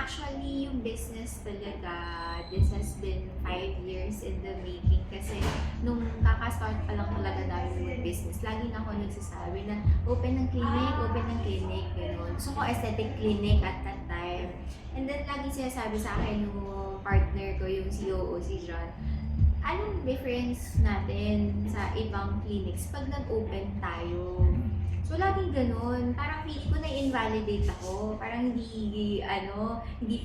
Actually, yung business talaga, this has been 5 years in the making kasi nung kaka-start pa lang talaga namin yung business, lagi na ako nagsasabi na open ng clinic, gano'n. So, ko aesthetic clinic at that time. And then, lagi sinasabi sa akin yung partner ko, yung COO, si John, anong difference natin sa ibang clinics pag nag-open tayo? So, laging ganun. Parang feeling ko na-invalidate ako. Parang hindi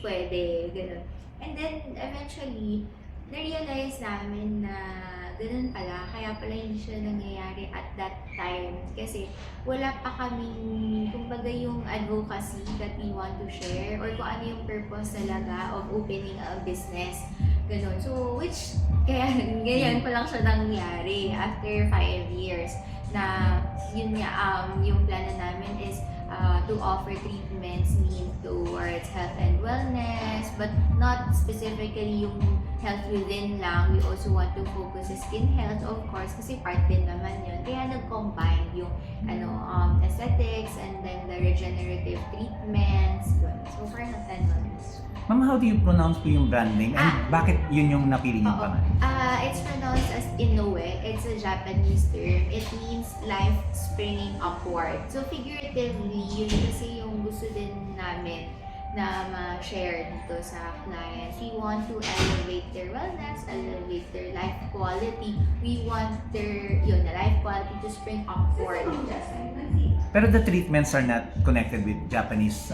pwede. Ganun. And then, eventually, na-realize namin na ganun pala. Kaya pala hindi siya nangyayari at that time. Kasi wala pa kaming, kumbaga yung advocacy that we want to share or kung ano yung purpose talaga of opening a business. Ganun. So, kaya ganyan pa lang siya nangyari after 5 years na yun nga, yung plano namin is to offer treatments mean towards health and wellness, but not specifically yung health within lang. We also want to focus sa skin health, of course, kasi part din naman yun. Kaya nag-combine yung aesthetics and then the regenerative treatments. So, for health and wellness. Ma'am, how do you pronounce po yung brand name? And bakit yun yung napili niyong pangalan? It's pronounced as Inoue. It's a Japanese term. It means life springing upward. So figuratively, yun kasi yung gusto din namin na ma-share dito sa clients. We want to elevate their wellness, elevate their life quality. We want their life quality to spring upward. Pero the treatments are not connected with Japanese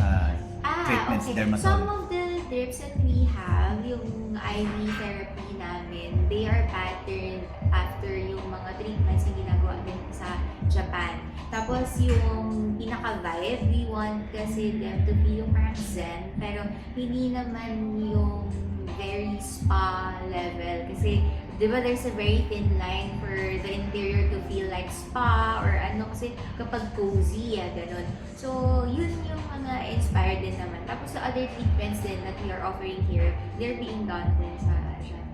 treatments, okay. dermatology. Some of the drips that we have, yung IV therapy namin, they are patterned after yung mga treatments na ginagawa din sa Japan. Tapos yung pinaka-vibe, we want kasi them to be yung parang zen, pero hindi naman yung very spa level. Kasi, di ba, there's a very thin line for the interior to feel like spa or kasi kapag cozy, ganun. So, yun yung mga inspired din naman. Tapos, the other treatments din that we are offering here, they're being done din sa Japan.